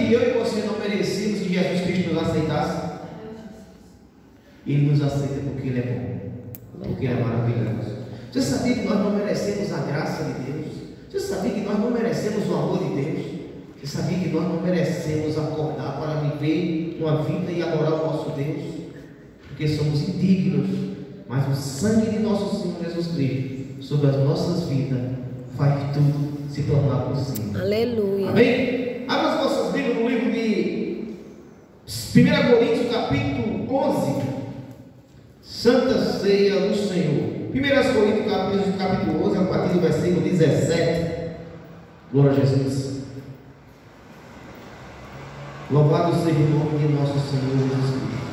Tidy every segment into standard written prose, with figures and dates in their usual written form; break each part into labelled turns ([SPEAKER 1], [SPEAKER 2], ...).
[SPEAKER 1] que eu e você não merecíamos que Jesus Cristo nos aceitasse? Ele nos aceita porque Ele é bom, porque Ele é maravilhoso. Você sabia que nós não merecemos a graça de Deus? Você sabia que nós não merecemos o amor de Deus? Você sabia que nós não merecemos acordar para viver uma vida e adorar o nosso Deus? Porque somos indignos, mas o sangue de nosso Senhor Jesus Cristo sobre as nossas vidas faz tudo se tornar possível.
[SPEAKER 2] Aleluia.
[SPEAKER 1] Amém? Abra as vossas Bíblias no livro de 1 Coríntios capítulo 11, Santa Ceia do Senhor. 1 Coríntios capítulo 11, a partir do versículo 17. Glória a Jesus. Louvado seja o nome de nosso Senhor Jesus Cristo.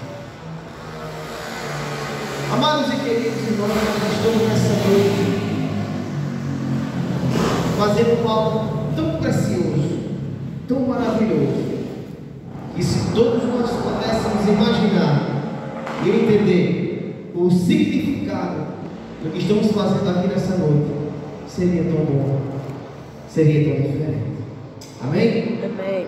[SPEAKER 1] Amados e queridos irmãos, nós estamos nessa noite fazendo algo tão precioso, tão maravilhoso, que se todos nós pudéssemos imaginar e entender o significado do que estamos fazendo aqui nessa noite, seria tão bom, seria tão diferente. Amém?
[SPEAKER 2] Amém.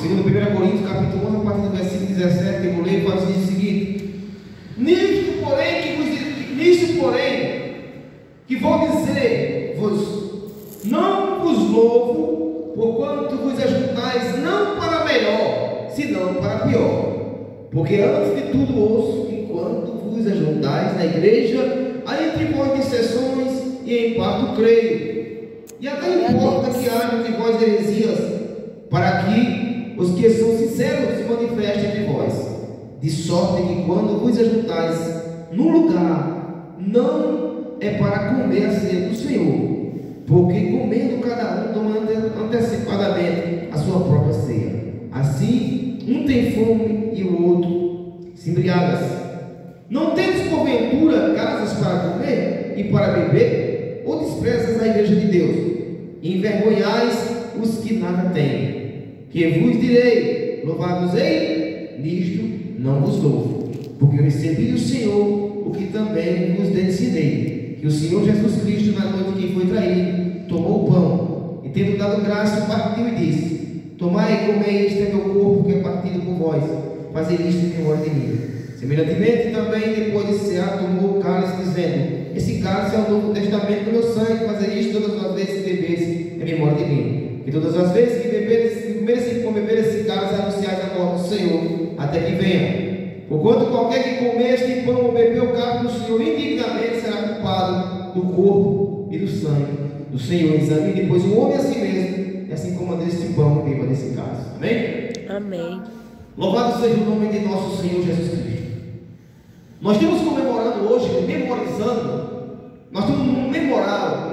[SPEAKER 1] Segundo 1 Coríntios capítulo 11, a partir do versículo 17, eu vou ler e faz o seguinte: nisto porém, que vou dizer-vos, não vos louvo, porquanto vos ajuntais não para melhor, senão para pior. Porque antes de tudo ouço, enquanto vos ajuntais na igreja, há entre vós dissensões, e em parte creio. E até importa que haja entre vós heresias, para que os que são sinceros se manifestem entre vós. De sorte que quando vos ajuntais num lugar, não é para comer a ceia do Senhor, porque comendo cada um toma antecipadamente a sua própria ceia. Assim, um tem fome e o outro se embriaga. Não tendes porventura casas para comer e para beber? Ou desprezas a igreja de Deus? E envergonhais os que nada têm. Que vos direi, louvado-vos-ei, nisto não vos louvo, porque eu recebi do Senhor o que também vos ensinei, que o Senhor Jesus Cristo, na noite que foi traído, tomou o pão, e tendo dado graça, partiu e disse: tomai e comei, este é meu corpo que é partido por vós, fazei isto em memória de mim. Semelhantemente também, depois de cear, tomou o cálice, dizendo: esse cálice é o novo testamento do meu sangue, fazei isto todas as vezes que beberes em memória de mim. E todas as vezes que comeres e beberes esse cálice, anunciais a morte do Senhor, até que venha. Porquanto qualquer que comer este pão ou beber o cálice do Senhor indignamente será culpado do corpo e do sangue do Senhor. Examine, pois, o homem a si mesmo, e assim coma deste pão e beba desse cálice. Amém? Amém. Louvado seja o nome de nosso Senhor Jesus Cristo. Nós estamos comemorando hoje, memorizando, nós estamos num memorial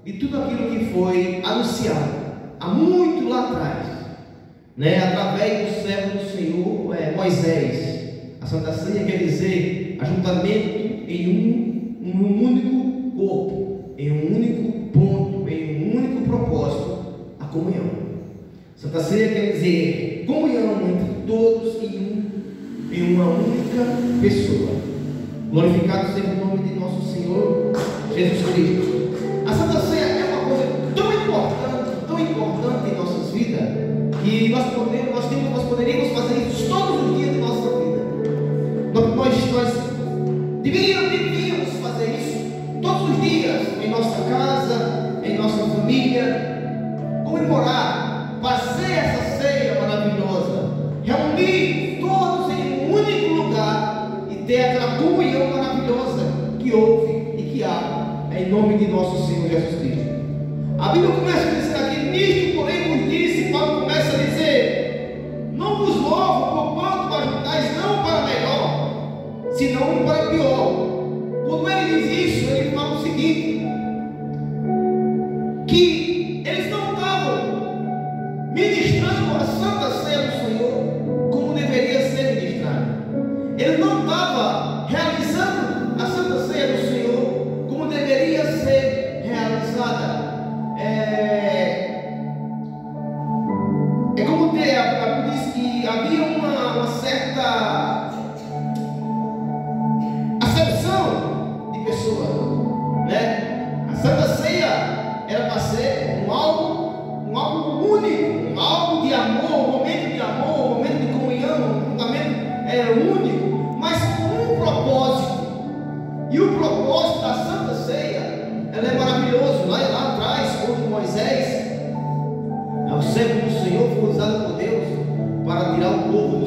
[SPEAKER 1] de tudo aquilo que foi anunciado há muito lá atrás, através do servo do Senhor, Moisés. A Santa Ceia quer dizer ajuntamento em um único corpo, em um único ponto, em um único propósito, a comunhão. Santa Ceia quer dizer comunhão entre todos em uma única pessoa. Glorificado seja o nome de nosso Senhor Jesus Cristo. A Santa Ceia é uma coisa tão importante em nossas vidas, que nós poderíamos fazer isso todos os dias de nossa vida. Nós deveríamos fazer isso todos os dias, em nossa casa, em nossa família, comemorar, fazer essa ceia maravilhosa, reunir todos em um único lugar e ter aquela comunhão maravilhosa que houve e que há, em nome de nosso Senhor Jesus Cristo. A Bíblia começa a dizer aqui: nisto porém vos disse. Paulo começa a dizer: não vos louvo, porquanto ajuntais não para melhor, senão para pior. Quando ele diz isso, ele fala o seguinte: que eles não estavam ministrando a Santa Ceia do Senhor como deveria ser ministrado. Eles não estavam realizando a Santa Ceia do Senhor como deveria ser realizada. É como a Bíblia diz que havia uma certa acepção de pessoas, A Santa Ceia era para ser um algo único, algo de amor, um momento de amor, um momento de comunhão, um momento único, mas com um propósito. E o propósito da Santa Ceia, ela é maravilhoso. Lá atrás, quando Moisés, o servo do Senhor, foi usado por Deus para tirar o povo do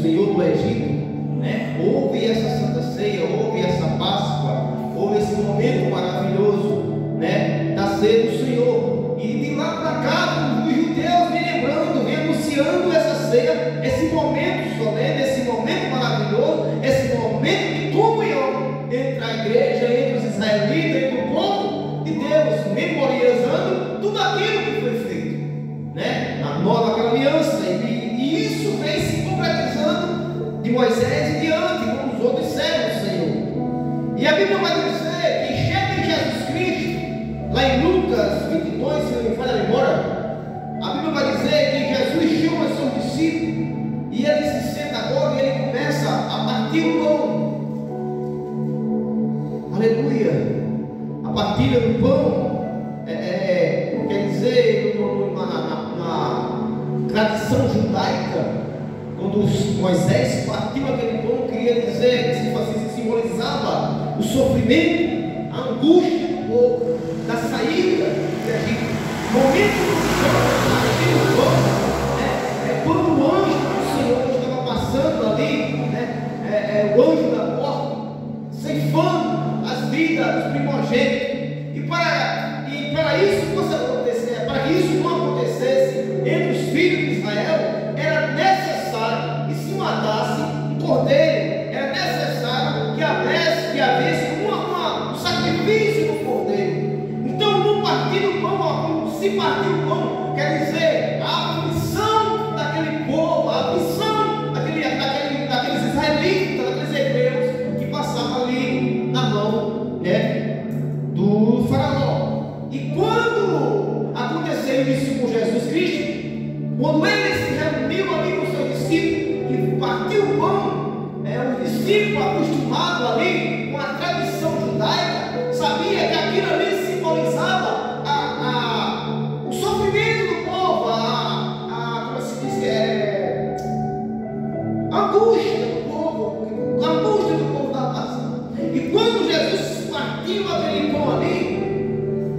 [SPEAKER 1] Senhor do Egito, né? Houve essa Santa Ceia, houve essa Páscoa, houve esse momento maravilhoso, né, da ceia do Senhor. E de lá para cá, os judeus vêm lembrando, vêm anunciando essa ceia, esse momento solene, esse momento maravilhoso, esse momento de comunhão entre a igreja, entre os israelitas, entre o povo de Deus, memorializando tudo aquilo que foi feito, né, na nova aliança. E isso vem se concretizando de Moisés e diante com os outros servos do Senhor. E a Bíblia vai dizer que chega em Jesus Cristo, lá em Lucas 22, se não me falha a memória, a Bíblia vai dizer que Jesus chama seus discípulos e ele se senta agora e ele começa a partir o pão. Aleluia! A partilha do pão quer dizer, na tradição judaica, quando Moisés partiu aquele pão, queria dizer, se simbolizava o sofrimento, a angústia do povo, da saída do Egito. O momento do pão, quando o anjo do Senhor estava passando ali, o anjo da porta, ceifando as vidas dos primogênitos. E para isso fosse acontecer, para que isso não acontecesse entre os filhos de Israel, era necessário que se matasse um cordeiro, era necessário que havesse um sacrifício do cordeiro. Então, no partir do pão, se partir o pão, quer dizer a aflição daquele povo, a aflição daqueles israelitas, daqueles hebreus que passavam ali na mão, né, do faraó. E quando aconteceu isso com Jesus Cristo, quando ele se reuniu ali com os seus discípulos e partiu o pão, os discípulos acostumados ali com a tradição judaica, sabia que aquilo ali simbolizava o sofrimento do povo, como se diz, a angústia do povo, a angústia do povo da passando. E quando Jesus partiu aquele pão ali,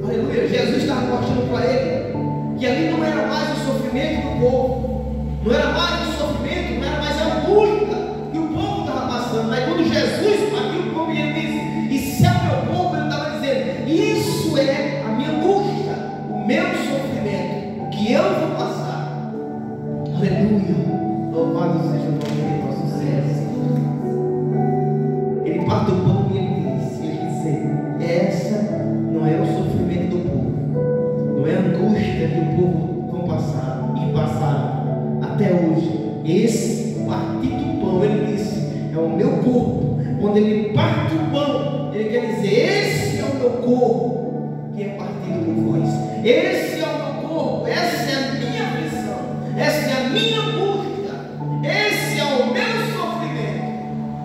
[SPEAKER 1] aleluia, Jesus estava mostrando para ele que ali não era mais o sofrimento do povo, não era mais o sofrimento, não era mais a angústia que o povo estava passando. Mas quando Jesus partiu o pão, ele disse: "Isso é o meu povo", ele estava dizendo: isso é a minha angústia, o meu sofrimento, o que eu vou passar. Aleluia, louvado seja o nome de nosso Senhor. Ele partiu o pão e ele disse: essa não é o sofrimento do povo, não é a angústia que o povo vão passar e passaram até hoje. Esse partir do pão, ele disse, é o meu corpo. Quando ele parte o pão, ele quer dizer: esse é o meu corpo que é partido por vós. Esse é o meu corpo, essa é a minha aflição, essa é a minha angústia, esse é o meu sofrimento.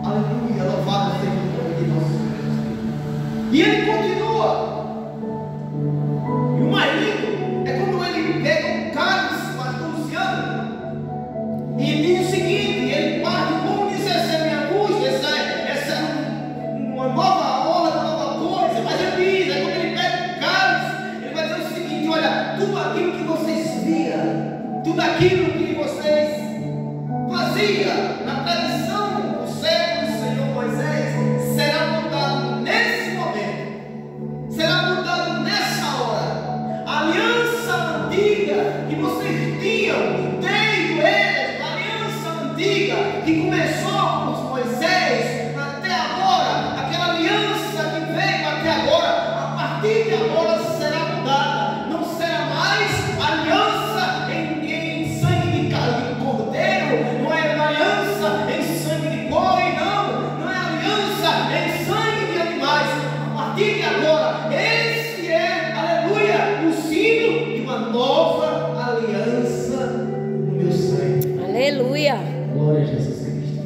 [SPEAKER 1] Aleluia, louvado seja o nome de nosso Deus. E ele continua. E o marido é quando ele pega um cálice, pastor Luciano, e diz o seguinte: ele parte como diz, essa é a minha angústia, essa é uma nova hora, uma nova coisa. Mas ele diz, quando ele pega o cálice, ele vai dizer o seguinte: olha, tudo aquilo que vocês viam, tudo aquilo que vocês faziam na tradição do servo do Senhor Moisés, será mudado nesse momento, será mudado nessa hora. A aliança antiga que vocês tinham desde eles, a aliança antiga que começou com Moisés até agora, aquela aliança que veio até agora, a partir de agora será mudada. Não será mais aliança em sangue de cordeiro, não é aliança em sangue de boi, não é aliança em sangue de animais. A partir de agora, esse é, aleluia, o símbolo de uma nova aliança no meu sangue.
[SPEAKER 2] Aleluia.
[SPEAKER 1] Glória a Jesus Cristo.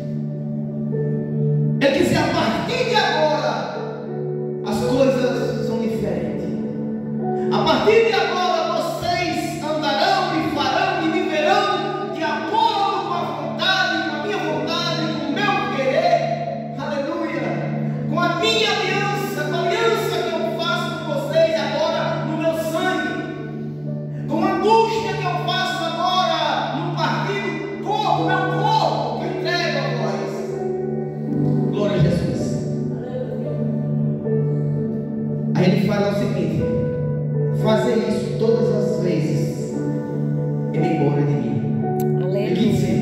[SPEAKER 1] em memória de mim.
[SPEAKER 2] Aleluia.
[SPEAKER 1] E quer dizer,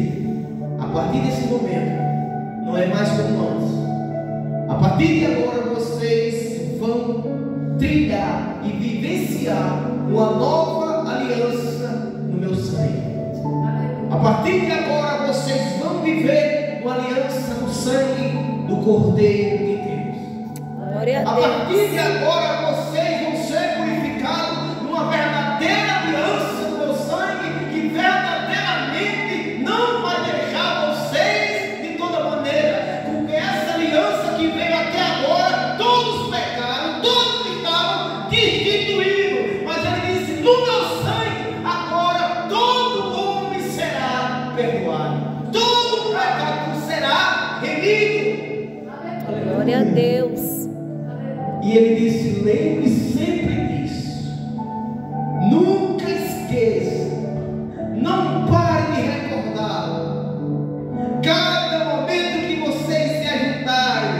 [SPEAKER 1] a partir desse momento, não é mais como antes. A partir de agora, vocês vão trilhar e vivenciar uma nova aliança no meu sangue. A partir de agora, vocês vão viver uma aliança no sangue do Cordeiro de Deus.
[SPEAKER 2] Glória a
[SPEAKER 1] A
[SPEAKER 2] Deus.
[SPEAKER 1] partir de agora, vocês vão ser purificados numa verdadeira aliança no meu sangue, que verdadeiramente não vai deixar vocês de toda maneira, porque essa aliança que veio até agora, todos pecaram, todos estavam destituídos, mas ele disse: no meu sangue, agora todo homem será perdoado, todo pecado será remido.
[SPEAKER 2] Glória a Deus.
[SPEAKER 1] E ele disse: lembre sempre disso, nunca esqueça, não pare de recordar. Cada momento que vocês se ajuntarem,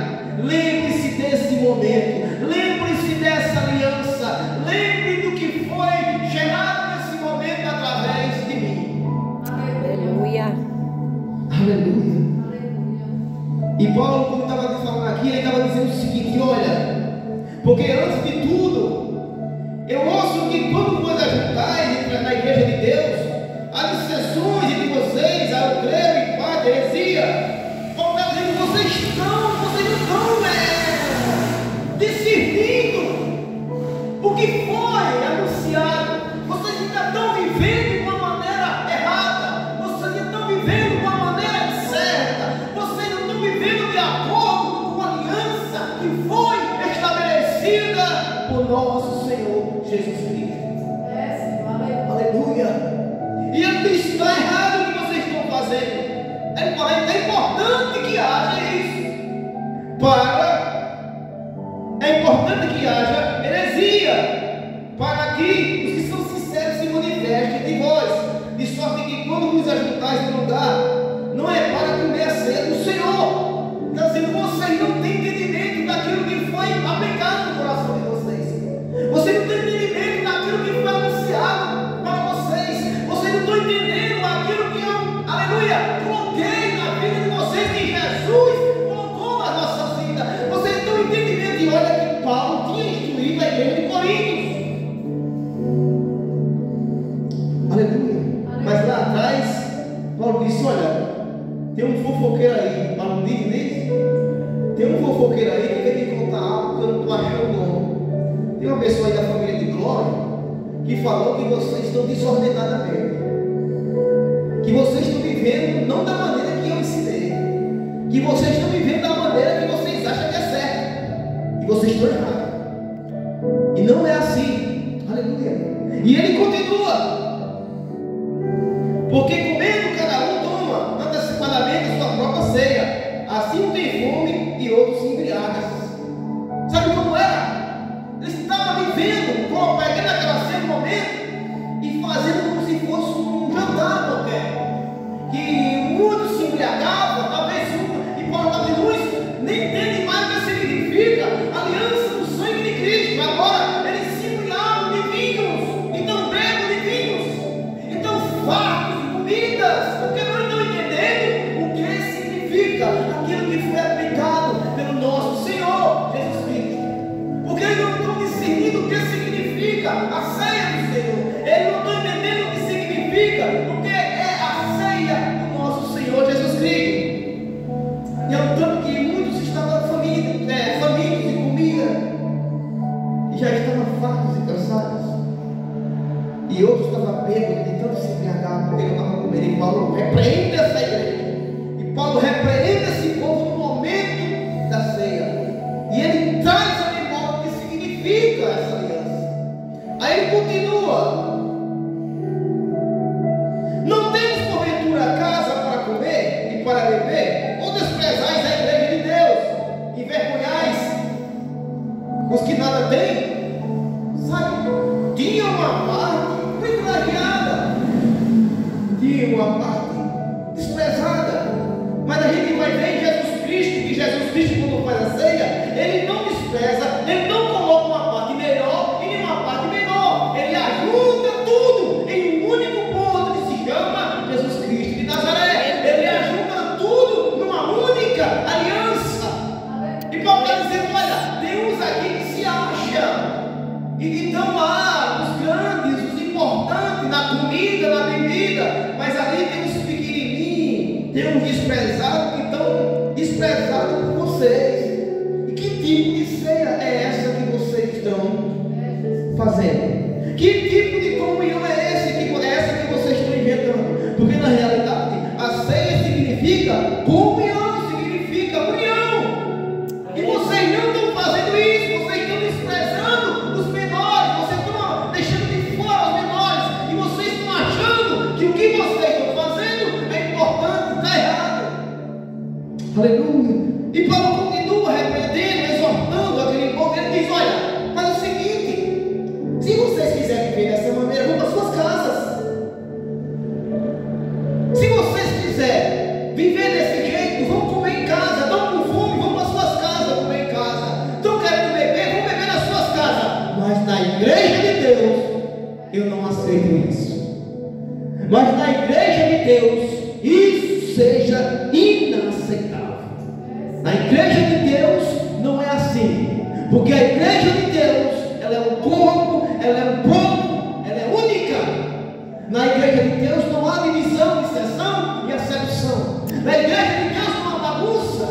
[SPEAKER 1] lembre-se desse momento, lembre-se dessa aliança, lembre do que foi gerado nesse momento através de mim.
[SPEAKER 2] Aleluia.
[SPEAKER 1] Aleluia. E Paulo, quando estava falando aqui, ele estava dizendo o seguinte: olha, porque antes de tudo, eu ouço que quando vos ajuntais na igreja de Deus, as dissensões de vocês, ao creio em parte, heresia, Paulo está dizendo que vocês estão discernindo o que foi anunciado, vocês ainda estão vivendo de uma maneira errada, vocês ainda estão vivendo de uma maneira certa, vocês não estão vivendo de acordo com a aliança que foi estabelecida por nosso Senhor Jesus Cristo. Aleluia. E ele diz: está errado o que vocês estão fazendo. Ele fala: é importante que haja isso. É importante que haja heresia, para que os que são sinceros se manifestem de vós, de sorte que quando vos ajuntais no lugar, não é para comer a ceia do Senhor. Está dizendo: vocês não têm entendimento daquilo que foi aplicado no coração de vocês. Vocês não têm entendimento daquilo que foi anunciado para vocês. Vocês não estão entendendo aquilo que eu, aleluia, coloquei na vida de vocês, que Jesus colocou na nossa vida. Vocês estão entendendo? E olha que Paulo tinha instruído a igreja de Corinto. Aleluia. Mas lá atrás, Paulo disse: olha, tem um fofoqueiro aí, para não dizer isso? Tem um fofoqueiro aí que quer me contar algo que eu não estou achando bom. Tem uma pessoa aí da família de Glória que falou que vocês estão desordenadamente, que vocês estão vivendo não da maneira que eu ensinei, que vocês estão vivendo da maneira que vocês acham que é certo, e vocês estão errados. E não é assim. Aleluia. E ele continua: porque comendo cada um toma antecipadamente a sua própria ceia, assim um tem fome e outro se embriaga. Sabe como era? Eles estavam vivendo, pegando aquela ceia no momento e fazendo como se fosse um jantar qualquer, que muitos se embriagavam, talvez um, e Paulo está dizendo isso, nem entende mais o que significa aliança do sangue de Cristo. Agora eles se embriagam de vinhos, então bebem de vinhos, então fartos de comidas, porque não estão entendendo o que significa aquilo que foi aplicado pelo nosso Senhor Jesus Cristo, porque eles não estão discernindo o que significa a ceia do Senhor, eles não estão entendendo o que significa, porque é a ceia do nosso Senhor Jesus Cristo. E é um tanto que muitos estavam famintos de comida, e já estavam fartos e cansados, e outros estavam bêbados de tanto se embriagar, porque não estavam comendo. E Paulo repreende essa igreja, e Paulo repreende esse povo no momento da ceia, e ele traz a memória o que significa essa aliança. Aí ele continua: não temos porventura casa para comer e para beber, ou desprezais a igreja de Deus, envergonhais os que nada têm? Sabe, tinha uma parte privilegiada, tinha uma parte desprezada, mas a gente vai ver em Jesus Cristo, que Jesus Cristo, quando faz a ceia, ele não despreza, ele não coloca uma parte melhor e nenhuma parte menor, ele ajuda tudo em um único ponto, Porque na realidade a ceia significa comunhão, significa união. E vocês não estão fazendo isso, vocês estão desprezando os menores, vocês estão deixando de fora os menores, e vocês estão achando que o que vocês estão fazendo é importante, está errado. Aleluia. E Paulo continua repreendendo, exortando aquele povo. Ele diz: olha, faz o seguinte, se vocês quiserem viver dessa maneira, vão para suas casas. Se vocês quiserem viver desse jeito, vão comer em casa. Estão com fome, vão para suas casas comer em casa. Estão querendo beber, vão beber nas suas casas. Mas na igreja de Deus, eu não aceito isso. Mas na igreja de Deus, isso seja inaceitável. Na igreja de Deus não é assim. Porque a igreja de Deus, ela é um corpo, ela é um povo, ela é única. Na igreja de Deus não há divisão, exceção e acepção. Na igreja de Deus não há bagunça.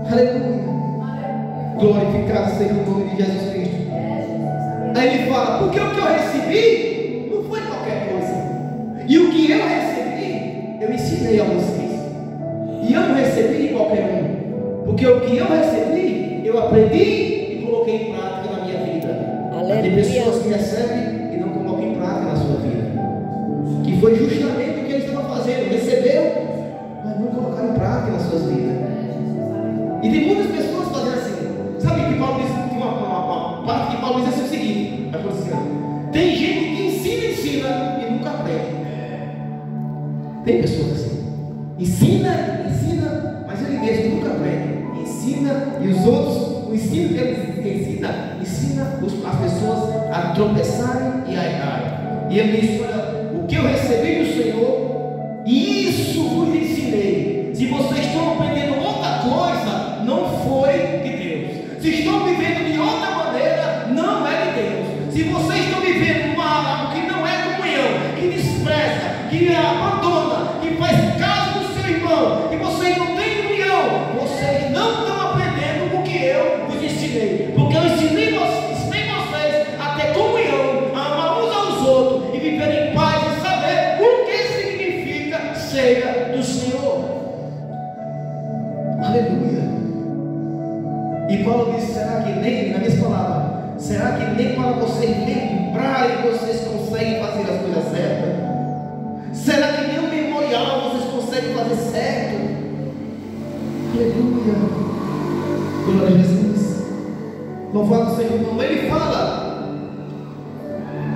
[SPEAKER 1] Aleluia. Glorificado seja o nome de Jesus Cristo. Aí ele fala: porque o que eu recebi não foi qualquer coisa. E o que eu recebi, eu ensinei a vocês. E eu não recebi de qualquer um. Porque o que eu recebi, eu aprendi e coloquei em prática na minha vida. Aleluia. Tem pessoas que recebem e não colocam em prática na sua vida. Que foi justamente o que eles estavam fazendo. Receberam, mas não colocaram em prática nas suas vidas. E tem muitas pessoas fazendo assim. Sabe que Paulo diz, tem uma parte que Paulo diz assim, o seguinte: tem gente que ensina e nunca aprende. Tem pessoas assim. Ensina, mas ele mesmo nunca aprende. Ensina, e os outros, o ensino que ele ensina as pessoas a tropeçarem e a errarem. E ele diz: olha, o que eu recebi do Senhor, isso vos ensinei. Se vocês estão aprendendo outra coisa, não foi de Deus. Se estão vivendo de outra maneira, não é de Deus. Se vocês estão vivendo algo que não é comunhão, que despreza, que abandona, que faz caso do seu irmão, que vocês não têm união, vocês não estão aprendendo o que eu vos ensinei. Porque eu ensinei vocês a ter comunhão, a amar uns aos outros e viver em paz e saber o que significa ceia do Senhor. Aleluia. E Paulo disse: será que nem, na minha palavra, será que nem para vocês lembrarem vocês conseguem fazer as coisas certas? Será que nem o memorial vocês conseguem fazer certo? Aleluia. Glória a Jesus. Louvado seja o nome. Ele fala: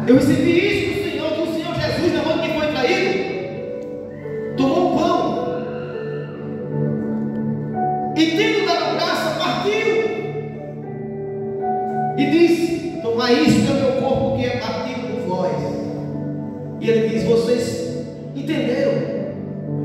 [SPEAKER 1] eu recebi isso do Senhor, que o Senhor Jesus, na mão que foi traído, tomou o pão e, tendo dado graça, partiu e disse: tomai isto, é o meu corpo que é partido por vós. E ele diz: vocês entenderam?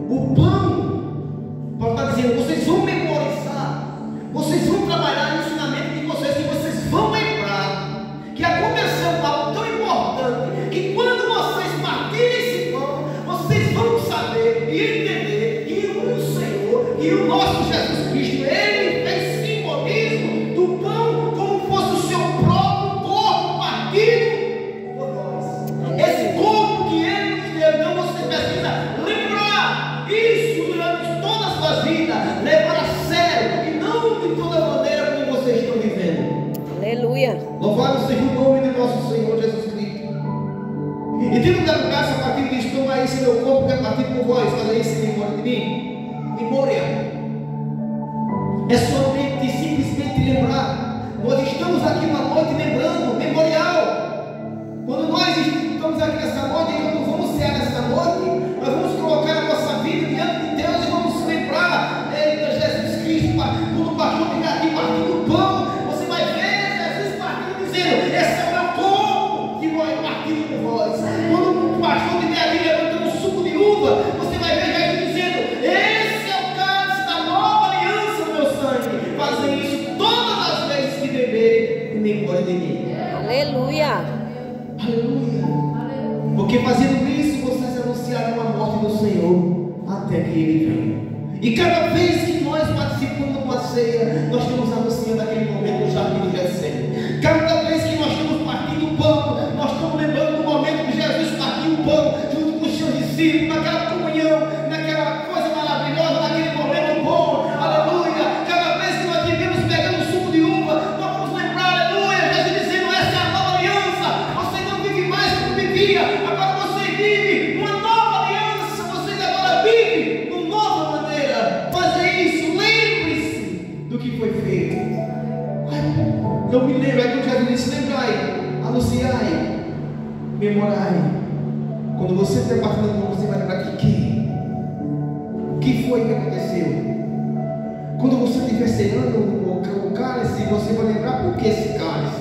[SPEAKER 1] O pão, Paulo está dizendo, vocês vão memorizar, vocês vão trabalhar no ensinamento de vocês, que vocês vão lembrar que aconteceu algo tão importante, que quando vocês partirem esse pão, vocês vão saber e entender que o Senhor e o nosso Jesus Cristo, Ele fez simbolismo do pão como fosse o seu próprio corpo partido por nós. Esse corpo que Ele nos deu. Então você precisa lembrar isso durante toda a sua vida, levar a sério e não de toda maneira como vocês estão vivendo.
[SPEAKER 2] Aleluia.
[SPEAKER 1] Louvado seja o nome de nosso Senhor Jesus Cristo. E tendo dado graça a partir disso, toma esse meu corpo que é partido por vós, fazer isso em memória de mim. Memória é somente simplesmente lembrar. Nós estamos aqui uma noite lembrando, memorial. Quando nós estamos aqui nessa noite, e quando vamos cear nessa noite, nós vamos colocar a nossa vida diante de Deus e vamos lembrar de Jesus Cristo. Quando o pastor ficar aqui partindo o pão, você vai ver Jesus partindo, dizendo: esse é o meu corpo que vai partido por vós. Quando o pastor estiver aqui levantando um suco de uva, você vai ver Jesus dizendo: esse é o cálice da nova aliança do meu sangue. Fazem isso todas as vezes que beberem em memória de mim.
[SPEAKER 2] Aleluia.
[SPEAKER 1] Aleluia. Porque fazendo isso, vocês anunciaram a morte do Senhor até que Ele venha. E cada vez que nós participamos de uma ceia, nós estamos anunciando aquele momento do jardim do Getsemane. Cada vez que nós estamos partindo o pão, nós estamos lembrando do momento que Jesus partiu o pão junto com os seus discípulos. discípulos, naquela comunhão, naquela coisa maravilhosa, naquele momento bom, aleluia. Cada vez que nós vivemos pegando suco de uva, nós vamos lembrar, aleluia, Jesus dizendo: essa é a nova aliança. Você não vive mais como vivia, agora você vive uma nova aliança. Você agora vive de uma nova maneira. Fazer isso, lembre-se do que foi feito. Eu me lembro, é que Jesus disse: lembrai, anunciai, memorai. Quando você estiver batendo mão, você vai lembrar o que foi que aconteceu. Quando você estiver selando o cálice, você vai lembrar por que esse cálice.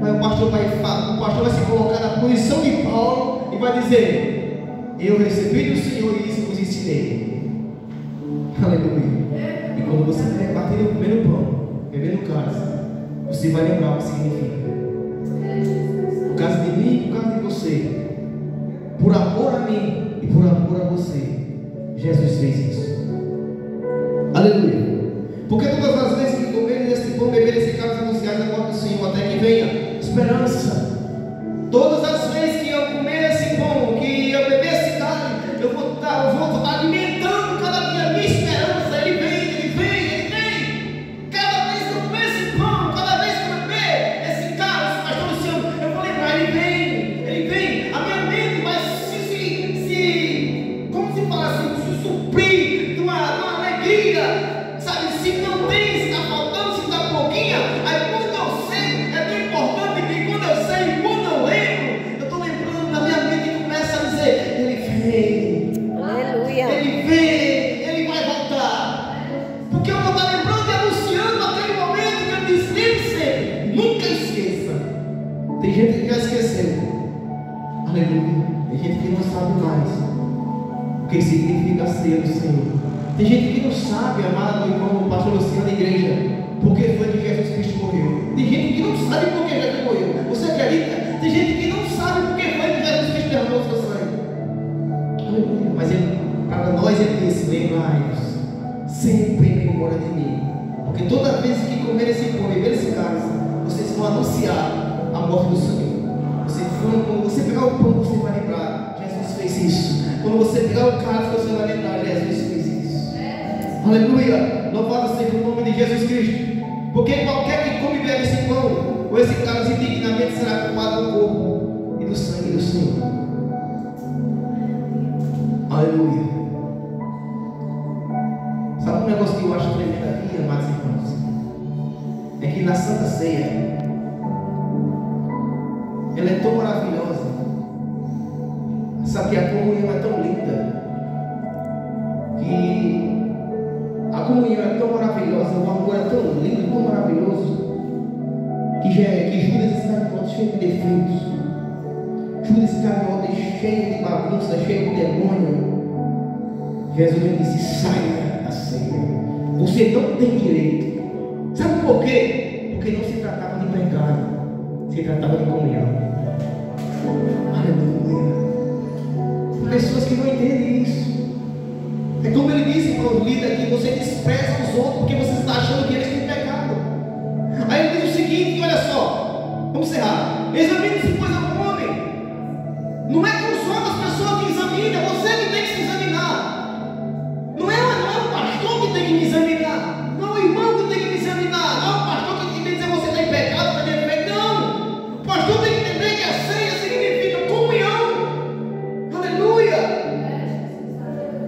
[SPEAKER 1] Mas o pastor vai se colocar na posição de Paulo e vai dizer: eu recebi do Senhor e isso vos ensinei. Aleluia. E quando você estiver batendo o primeiro pão, bebendo o cálice, você vai lembrar o que significa. Por causa de mim e por causa de você, por amor a mim e por amor a você, Jesus fez isso. Aleluia. Porque todas as vezes que comerem esse pão, beberem esse cálice, anunciais a morte do Senhor, até que venha esperança. Todas as vezes que eu comer esse pão, que eu beber esse cálice, eu vou estar alimentando cada dia a minha esperança. Ele vem, ele vem, ele vem. Cada vez que eu comer esse pão, cada vez que eu beber esse cálice, pastor Luciano, eu vou lembrar: ele vem, ele vem. A minha mente vai como se fala assim, se suprir de uma alegria, sabe? Se não tem, se está faltando, se está pouquinha. Aí quando eu sei, é tão importante que quando eu sei, quando eu lembro, eu estou lembrando na minha mente e começa a dizer: ele vem,
[SPEAKER 2] Aleluia.
[SPEAKER 1] ele vem, ele vai voltar. Porque eu vou estar lembrando e anunciando aquele momento que eu disse: lembre-se, nunca esqueça. Tem gente que já esqueceu. Aleluia. Tem gente que não sabe mais o que significa a ceia do Senhor. Tem gente que não sabe, amado irmão, o pastor Luciano da igreja, por que foi que Jesus Cristo morreu. Tem gente que não sabe por que Jesus morreu. Você acredita? Tem gente que não sabe por que foi que Jesus Cristo derramou o seu sangue. Aleluia. Mas para nós ele disse: lembrai-vos sempre em memória de mim. Porque toda vez que comer esse pão e beber esse cálice, vocês vão anunciar a morte do Senhor. Quando você pegar o pão, você vai lembrar: Jesus fez isso. Quando você pegar o cálice, você vai lembrar: Jesus fez isso. Aleluia. Louvado seja o nome de Jesus Cristo. Porque qualquer que come e bebe esse pão ou esse cálice indignamente será culpado do corpo e do sangue do Senhor. Aleluia. Sabe um negócio que eu acho tremendo aqui, amados irmãos? É que na Santa Ceia, ela é tão maravilhosa. Sabe que a comunhão é tão linda, que a comunhão é tão maravilhosa, o amor é tão lindo, tão maravilhoso, que Judas Iscariote cheio de defeitos, Judas Iscariote cheio de bagunça, cheio de demônio, Jesus lhe disse: saia da ceia, você não tem direito. Sabe por quê? Porque não se tratava de pecado, se tratava de comunhão. Aleluia. Pessoas que não entendem isso. É como ele disse para o líder aqui: você despreza os outros porque você está achando que eles têm pecado. Aí ele diz o seguinte: olha só, vamos encerrar. Examine-se, pois, ao homem. Não é com os outros as pessoas que examinam, é você que tem que se examinar. Não é o pastor que tem que me examinar, não é o irmão que tem que me examinar, não é o pastor que tem que dizer você tem pecado, você tem defeito. Não, o pastor tem que entender que a ceia significa comunhão. Aleluia.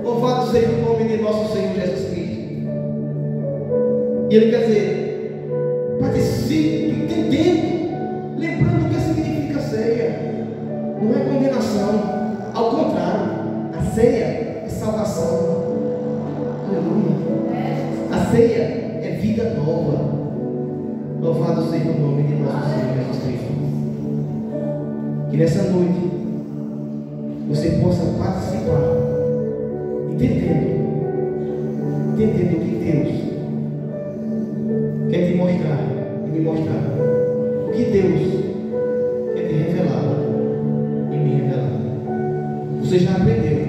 [SPEAKER 1] Louvado seja o nome de nosso Senhor Jesus Cristo. E ele quer dizer: participe, entendendo, lembrando o que significa a ceia. Não é condenação, ao contrário, a ceia é salvação. Aleluia. A ceia é vida nova. Louvado seja o nome de nosso Senhor Jesus Cristo. Que nessa noite você possa participar, entendendo o que Deus quer te mostrar e me mostrar, o que Deus quer te revelar e me revelar. Você já aprendeu.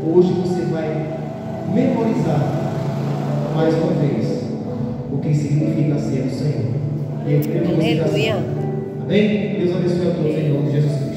[SPEAKER 1] Hoje você vai memorizar mais uma vez o que significa ser o Senhor. E eu creio que você já sabe. Amém? Deus abençoe a todos em nome de Jesus Cristo.